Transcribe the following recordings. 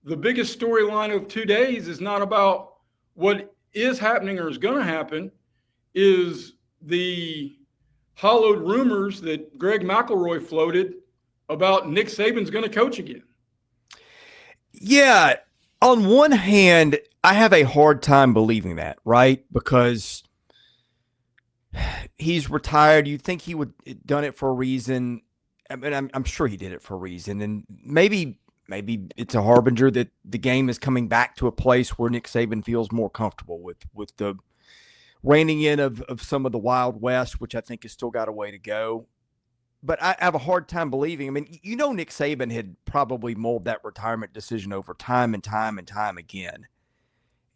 the biggest storyline of 2 days is not about what is happening or is going to happen, is the hollowed rumors that Greg McElroy floated about Nick Saban's going to coach again. Yeah. On one hand, I have a hard time believing that, right? Because he's retired. You'd think he would have done it for a reason. I mean, I'm sure he did it for a reason. And maybe it's a harbinger that the game is coming back to a place where Nick Saban feels more comfortable with the reining in of some of the Wild West, which I think has still got a way to go. But I have a hard time believing. I mean, Nick Saban had probably mulled that retirement decision over time and time and time again.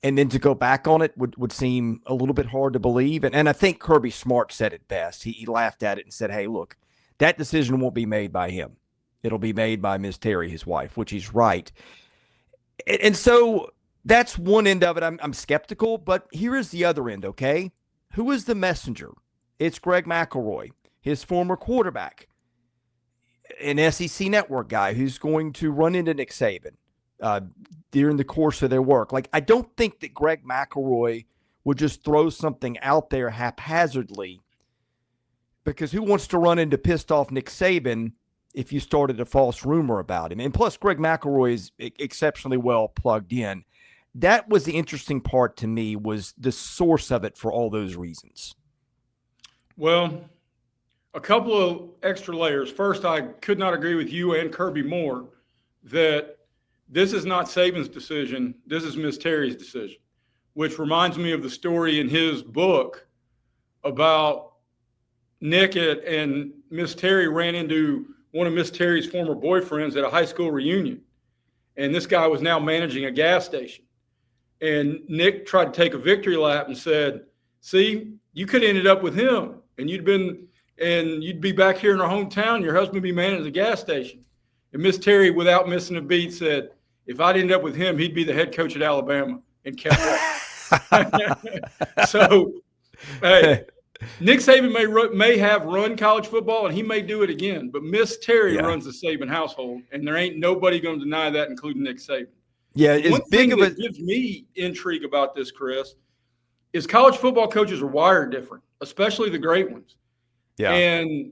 And then to go back on it would seem a little bit hard to believe. And I think Kirby Smart said it best. He laughed at it and said, hey, look, that decision won't be made by him. It'll be made by Ms. Terry, his wife, which he's right. And so that's one end of it. I'm skeptical, but here is the other end, okay? Who is the messenger? It's Greg McElroy, his former quarterback, an SEC network guy who's going to run into Nick Saban during the course of their work. Like, I don't think that Greg McElroy would just throw something out there haphazardly, because who wants to run into pissed off Nick Saban if you started a false rumor about him? And plus, Greg McElroy is exceptionally well plugged in. That was the interesting part to me, was the source of it for all those reasons. Well, a couple of extra layers. First, I could not agree with you and Kirby more that this is not Saban's decision. This is Miss Terry's decision, which reminds me of the story in his book about Nick and Miss Terry ran into one of Miss Terry's former boyfriends at a high school reunion. And this guy was now managing a gas station. And Nick tried to take a victory lap and said, see, you could have ended up with him and you'd be back here in our hometown. Your husband would be managing a gas station. And Miss Terry, without missing a beat, said, if I'd end up with him, he'd be the head coach at Alabama, and kept up. So, hey, Nick Saban may have run college football, and he may do it again. But Miss Terry runs the Saban household, and there ain't nobody going to deny that, including Nick Saban. Yeah, it's big of a. What gives me intrigue about this, Chris, is college football coaches are wired different, especially the great ones. Yeah. And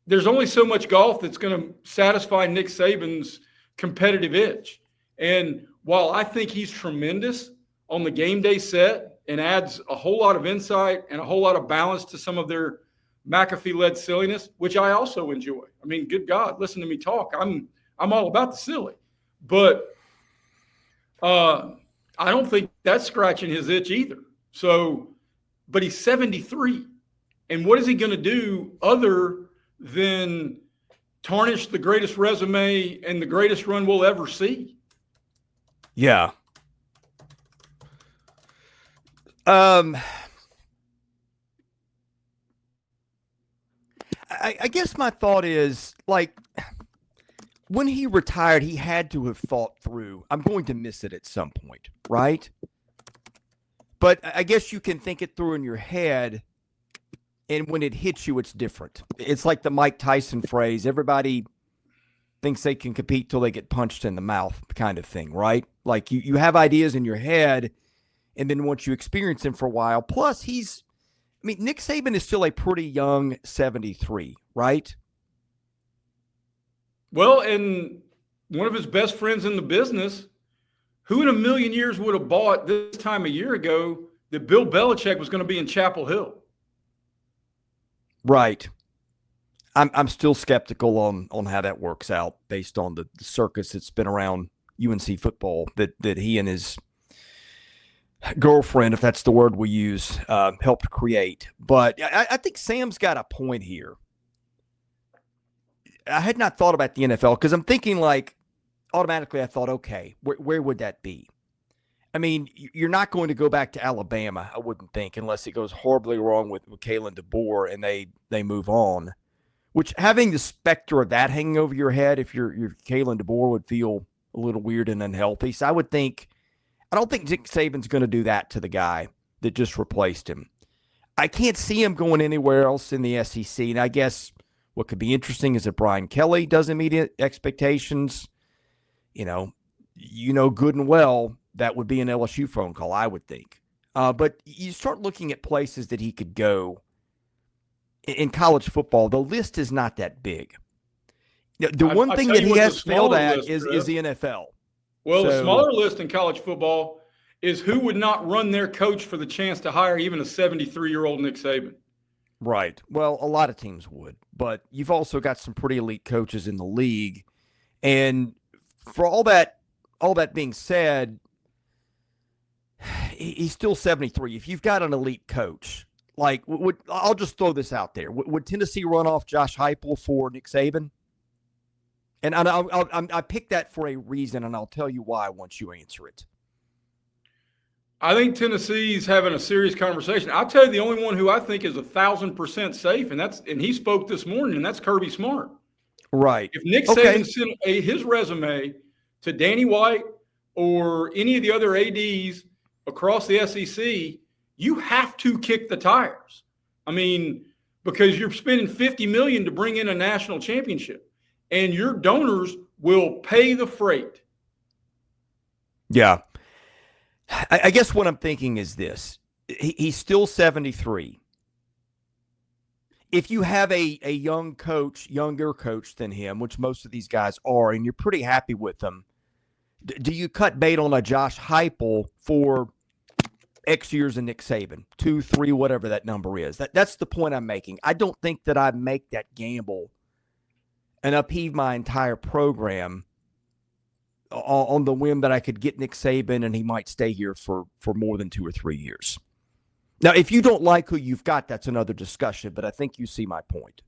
there's only so much golf that's going to satisfy Nick Saban's competitive itch. And while I think he's tremendous on the game day set and adds a whole lot of insight and a whole lot of balance to some of their McAfee-led silliness, which I also enjoy. I mean, good God, listen to me talk. I'm all about the silly. But I don't think that's scratching his itch either. So, but he's 73. And what is he going to do other than tarnish the greatest resume and the greatest run we'll ever see? Yeah. I guess my thought is, like, when he retired, he had to have thought through, I'm going to miss it at some point, right? But I guess you can think it through in your head, and when it hits you, it's different. It's like the Mike Tyson phrase, everybody thinks they can compete till they get punched in the mouth kind of thing, right? Like, you have ideas in your head, and then once you experience them for a while, plus Nick Saban is still a pretty young 73, right? Well, and one of his best friends in the business, who in a million years would have bought this time a year ago that Bill Belichick was going to be in Chapel Hill? Right. I'm still skeptical on how that works out based on the circus that's been around UNC football that he and his girlfriend, if that's the word we use, helped create. But I think Sam's got a point here. I had not thought about the NFL because I'm thinking, like, automatically I thought, okay, where would that be? I mean, you're not going to go back to Alabama, I wouldn't think, unless it goes horribly wrong with Kalen DeBoer and they move on. Which, having the specter of that hanging over your head, if you're Kalen DeBoer, would feel a little weird and unhealthy. So I don't think Nick Saban's going to do that to the guy that just replaced him. I can't see him going anywhere else in the SEC. And I guess what could be interesting is if Brian Kelly doesn't meet expectations. you know good and well that would be an LSU phone call, I would think. But you start looking at places that he could go in college football. The list is not that big. The one thing that he has failed at is the NFL. Well, the smaller list in college football is who would not run their coach for the chance to hire even a 73-year-old Nick Saban. Right. Well, a lot of teams would, but you've also got some pretty elite coaches in the league. And for all that being said, he's still 73. If you've got an elite coach, like I'll just throw this out there. Would Tennessee run off Josh Heupel for Nick Saban? And I picked that for a reason, and I'll tell you why once you answer it. I think Tennessee's having a serious conversation. I'll tell you the only one who I think is 1,000% safe, and he spoke this morning, and that's Kirby Smart. Right. If Nick Saban sent his resume to Danny White or any of the other ADs across the SEC, you have to kick the tires. I mean, because you're spending $50 million to bring in a national championship, and your donors will pay the freight. Yeah. I guess what I'm thinking is this. He's still 73. If you have a younger coach than him, which most of these guys are, and you're pretty happy with them, do you cut bait on a Josh Heupel for X years of Nick Saban, 2, 3, whatever that number is? That's the point I'm making. I don't think that I make that gamble and upheave my entire program on the whim that I could get Nick Saban and he might stay here for more than 2 or 3 years. Now, if you don't like who you've got, that's another discussion, but I think you see my point.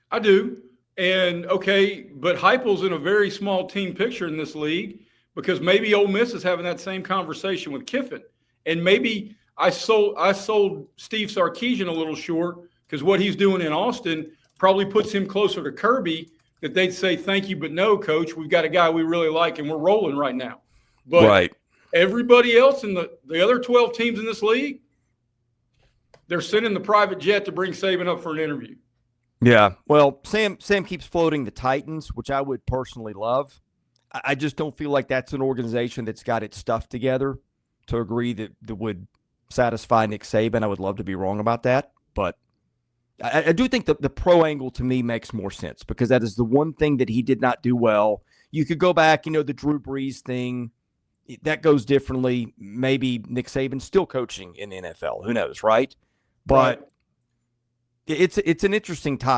I do. And, okay, but Heupel's in a very small team picture in this league because maybe Ole Miss is having that same conversation with Kiffin. And maybe I sold Steve Sarkisian a little short because what he's doing in Austin probably puts him closer to Kirby, that they'd say, thank you, but no, coach. We've got a guy we really like, and we're rolling right now. But everybody else in the other 12 teams in this league, they're sending the private jet to bring Saban up for an interview. Yeah. Well, Sam keeps floating the Titans, which I would personally love. I just don't feel like that's an organization that's got its stuff together to agree that would satisfy Nick Saban. I would love to be wrong about that, but I do think the pro angle to me makes more sense because that is the one thing that he did not do well. You could go back, the Drew Brees thing, that goes differently. Maybe Nick Saban's still coaching in the NFL. Who knows, right? But it's an interesting topic.